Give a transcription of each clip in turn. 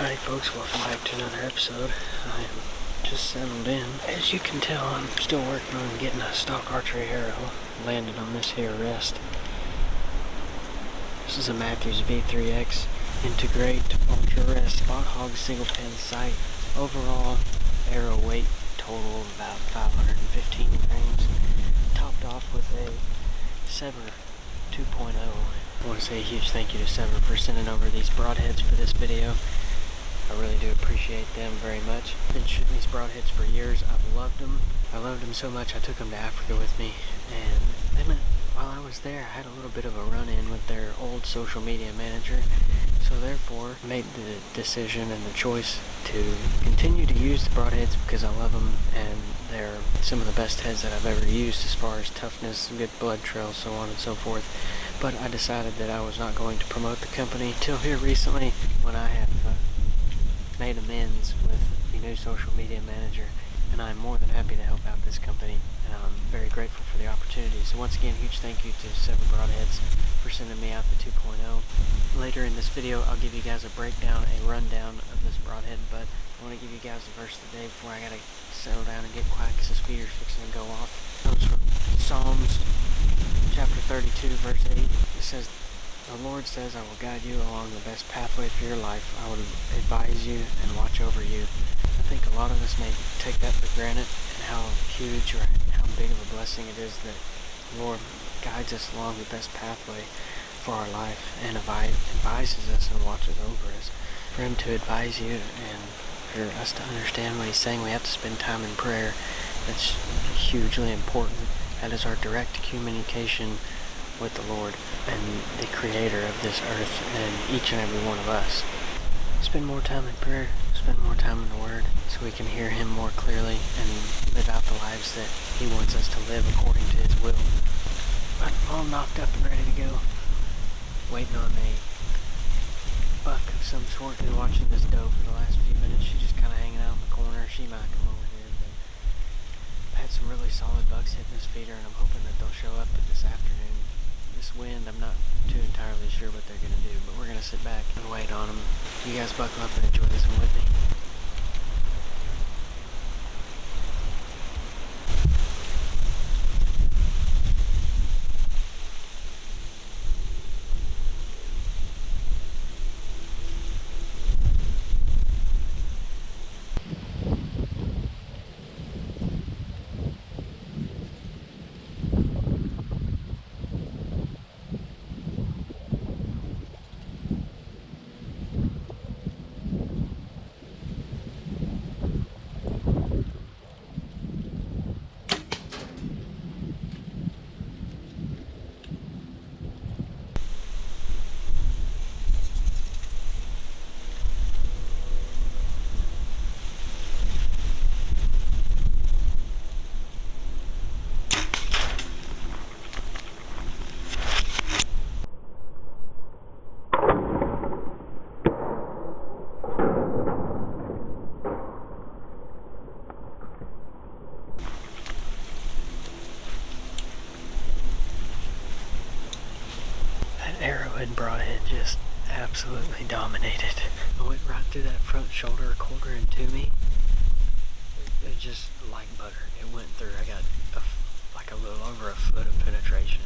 Hi folks, welcome back to another episode. I am just settled in. As you can tell, I'm still working on getting a stock archery arrow landed on this here rest. This is a Matthews V3X Integrate Ultra Rest Spot Hog Single Pen Sight. Overall arrow weight total of about 515 grams. Topped off with a SEVR 2.0. I want to say a huge thank you to SEVR for sending over these broadheads for this video. I really do appreciate them very much. I've been shooting these broadheads for years. I've loved them. I loved them so much I took them to Africa with me. And then while I was there, I had a little bit of a run-in with their old social media manager. So therefore, made the decision and the choice to continue to use the broadheads because I love them and they're some of the best heads that I've ever used as far as toughness, good blood trail, so on and so forth. But I decided that I was not going to promote the company till here recently when I have made amends with the new social media manager, and I'm more than happy to help out this company, and I'm very grateful for the opportunity. So once again, huge thank you to SEVR Broadheads for sending me out the 2.0. Later in this video, I'll give you guys a breakdown, a rundown of this broadhead, but I want to give you guys the verse of the day before I gotta settle down and get quiet because this feeder's fixing to go off. It comes from Psalms chapter 32, verse 8. It says, "The Lord says, I will guide you along the best pathway for your life. I will advise you and watch over you." I think a lot of us may take that for granted, and how huge or how big of a blessing it is that the Lord guides us along the best pathway for our life and advises us and watches over us. For Him to advise you and for us to understand what He's saying, we have to spend time in prayer. That's hugely important. That is our direct communication with the Lord and the creator of this earth and each and every one of us. Spend more time in prayer, spend more time in the Word so we can hear Him more clearly and live out the lives that He wants us to live according to His will. But I'm all knocked up and ready to go. Waiting on a buck of some sort. Been watching this doe for the last few minutes. She's just kind of hanging out in the corner. She might come over here. But I've had some really solid bucks hitting this feeder, and I'm hoping that they'll show up this afternoon. This wind, I'm not too entirely sure what they're going to do, but we're going to sit back and wait on them. You guys buckle up and enjoy this one with me. Arrowhead broadhead just absolutely dominated. I went right through that front shoulder, quarter into me. It just like butter. It went through. I got like a little over a foot of penetration.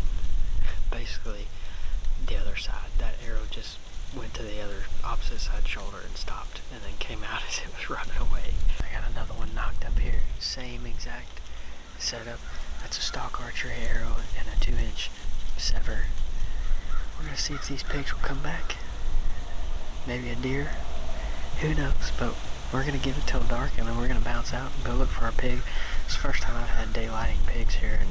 Basically, the other side. That arrow just went to the other opposite side shoulder and stopped, and then came out as it was running away. I got another one knocked up here. Same exact setup. That's a stock archery arrow and a 2-inch SEVR. We're going to see if these pigs will come back. Maybe a deer. Who knows? But we're going to give it till dark and then we're going to bounce out and go look for our pig. It's the first time I've had daylighting pigs here in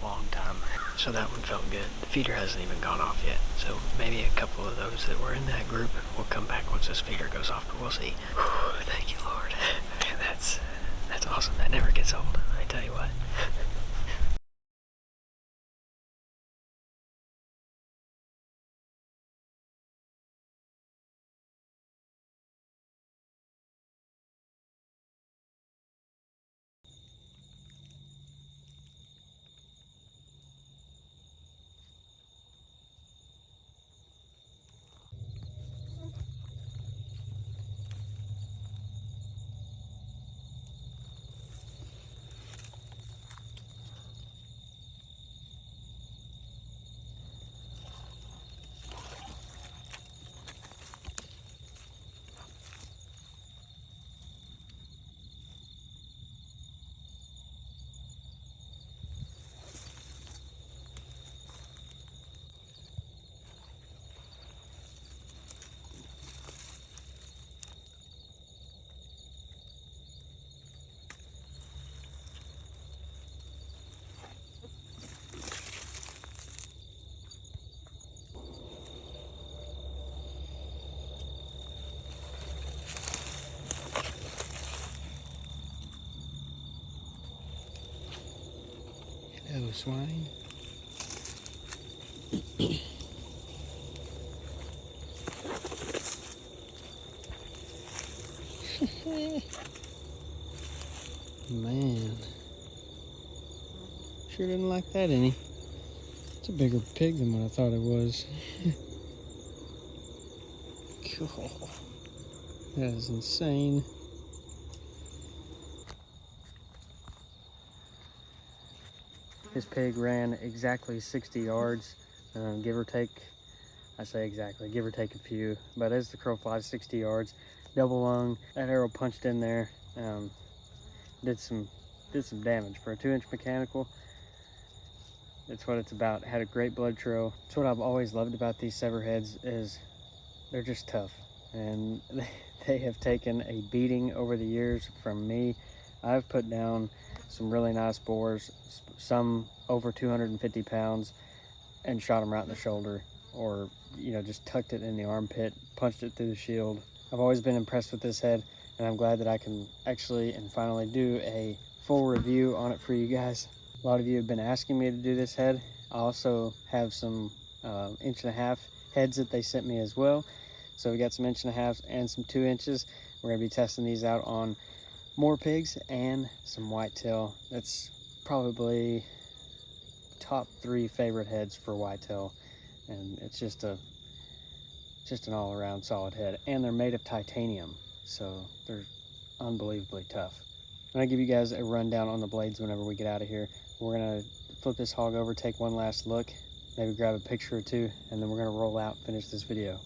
a long time. So that one felt good. The feeder hasn't even gone off yet. So maybe a couple of those that were in that group will come back once this feeder goes off. But we'll see. Whew, thank you, Lord. That's awesome. That never gets old. I tell you what. Go, swine. Man. Sure didn't like that any. It's a bigger pig than what I thought it was. Cool. That is insane. This pig ran exactly 60 yards, give or take. I say exactly, give or take a few, but as the crow flies, 60 yards, double lung. That arrow punched in there, did some damage for a 2-inch mechanical. That's what it's about. Had a great blood trail. That's what I've always loved about these SEVR heads, is they're just tough, and they have taken a beating over the years from me. I've put down some really nice boars, some over 250 pounds, and shot them right in the shoulder, or just tucked it in the armpit, punched it through the shield. I've always been impressed with this head, and I'm glad that I can actually and finally do a full review on it for you guys. A lot of you have been asking me to do this head. I also have some 1.5-inch heads that they sent me as well. So we got some 1.5 inches and some 2 inches. We're gonna be testing these out on more pigs and some whitetail. That's probably top 3 favorite heads for whitetail, and it's just an all-around solid head. And they're made of titanium, so they're unbelievably tough. I'm gonna give you guys a rundown on the blades whenever we get out of here. We're gonna flip this hog over, take one last look, maybe grab a picture or two, and then we're gonna roll out, finish this video.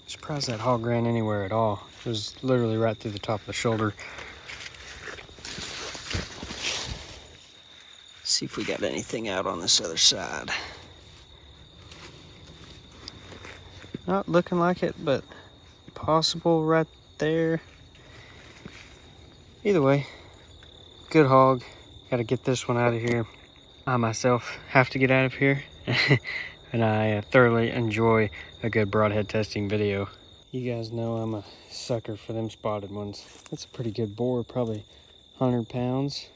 Surprised that hog ran anywhere at all. It was literally right through the top of the shoulder. See if we got anything out on this other side. Not looking like it, but possible right there. Either way, good hog. Got to get this one out of here. I myself have to get out of here. And I thoroughly enjoy a good broadhead testing video. You guys know I'm a sucker for them spotted ones. That's a pretty good boar, probably 100 pounds.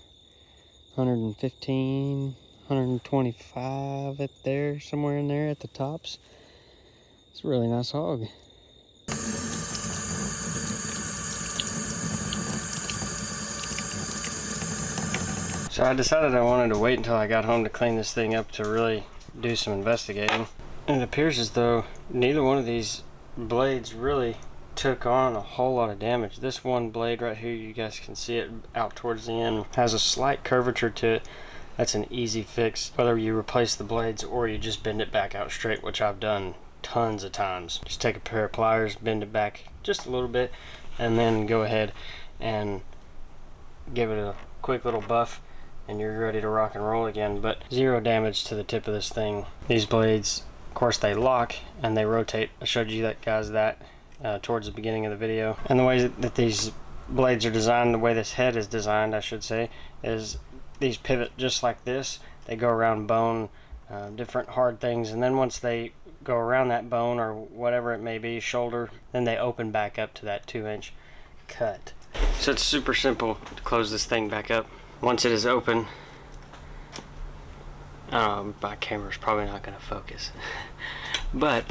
115, 125 at there, somewhere in there at the tops. It's a really nice hog. So I decided I wanted to wait until I got home to clean this thing up to really do some investigating. And it appears as though neither one of these blades really took on a whole lot of damage. This one blade right here, you guys can see it out towards the end, has a slight curvature to it. That's an easy fix, whether you replace the blades or you just bend it back out straight, which I've done tons of times. Just take a pair of pliers, bend it back just a little bit, and then go ahead and give it a quick little buff, and you're ready to rock and roll again. But zero damage to the tip of this thing. These blades, of course, they lock and they rotate. I showed you that, guys, towards the beginning of the video. And the way that these blades are designed, the way this head is designed, I should say, is these pivot just like this. They go around bone, different hard things, and then once they go around that bone or whatever it may be, shoulder, then they open back up to that 2-inch cut. So it's super simple to close this thing back up. Once it is open, my camera's probably not going to focus, but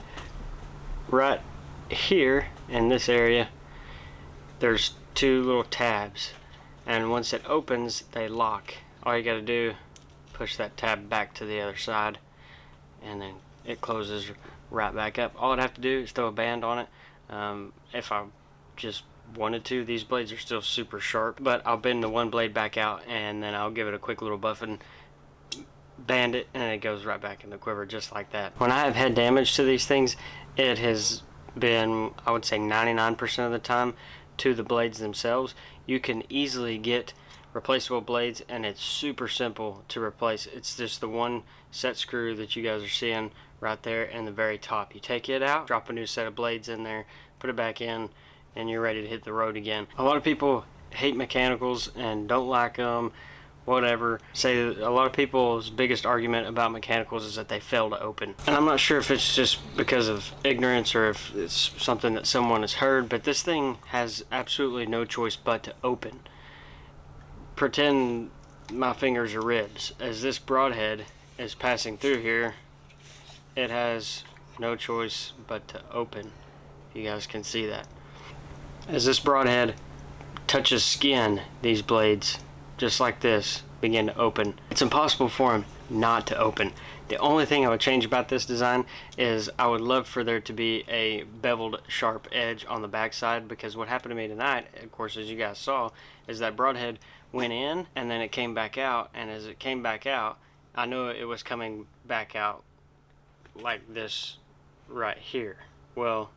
right here in this area there's 2 little tabs, and once it opens they lock. All you got to do, push that tab back to the other side, and then it closes right back up. All I'd have to do is throw a band on it. If I just wanted to, these blades are still super sharp, but I'll bend the one blade back out and then I'll give it a quick little buff and band it, and it goes right back in the quiver just like that. When I have had damage to these things, it has been, I would say, 99% of the time to the blades themselves. You can easily get replaceable blades, and it's super simple to replace. It's just the one set screw that you guys are seeing right there in the very top. You take it out, drop a new set of blades in there, put it back in, and you're ready to hit the road again. A lot of people hate mechanicals and don't like them, whatever. Say that a lot of people's biggest argument about mechanicals is that they fail to open. And I'm not sure if it's just because of ignorance or if it's something that someone has heard, but this thing has absolutely no choice but to open. Pretend my fingers are ribs. As this broadhead is passing through here, it has no choice but to open. You guys can see that. As this broadhead touches skin, these blades, just like this, begin to open. It's impossible for them not to open. The only thing I would change about this design is I would love for there to be a beveled sharp edge on the backside, because what happened to me tonight, of course, as you guys saw, is that broadhead went in and then it came back out, and as it came back out, I knew it was coming back out like this right here. Well,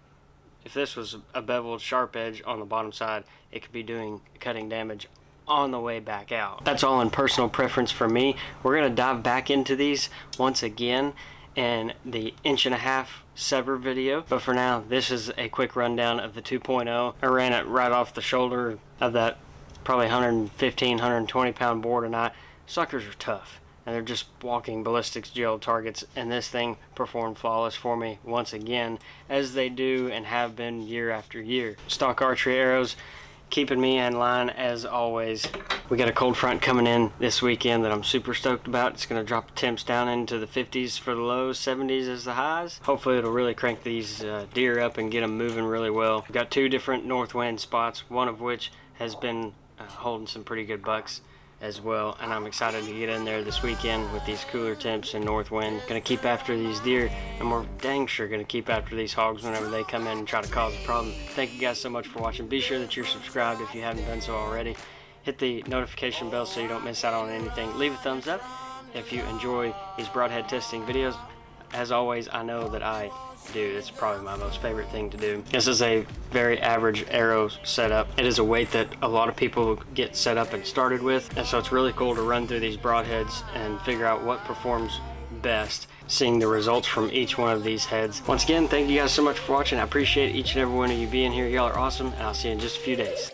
if this was a beveled sharp edge on the bottom side, it could be doing cutting damage on the way back out. That's all in personal preference for me. We're going to dive back into these once again in the 1.5" SEVR video, but for now this is a quick rundown of the 2.0. I ran it right off the shoulder of that probably 115, 120 pound boar tonight. Suckers are tough and they're just walking ballistics gel targets, and this thing performed flawless for me once again, as they do and have been year after year. Stock archery arrows keeping me in line as always. We got a cold front coming in this weekend that I'm super stoked about. It's going to drop the temps down into the 50s for the lows, 70s as the highs. Hopefully it'll really crank these deer up and get them moving really well. We've got 2 different north wind spots, one of which has been holding some pretty good bucks as well, and I'm excited to get in there this weekend with these cooler temps and north wind. Gonna keep after these deer, and we're dang sure gonna keep after these hogs whenever they come in and try to cause a problem. Thank you guys so much for watching. Be sure that you're subscribed if you haven't done so already. Hit the notification bell so you don't miss out on anything. Leave a thumbs up if you enjoy these broadhead testing videos. As always, I know that I do. It's probably my most favorite thing to do. This is a very average arrow setup. It is a weight that a lot of people get set up and started with, and so it's really cool to run through these broadheads and figure out what performs best, seeing the results from each one of these heads. Once again, thank you guys so much for watching. I appreciate each and every one of you being here. Y'all are awesome, and I'll see you in just a few days.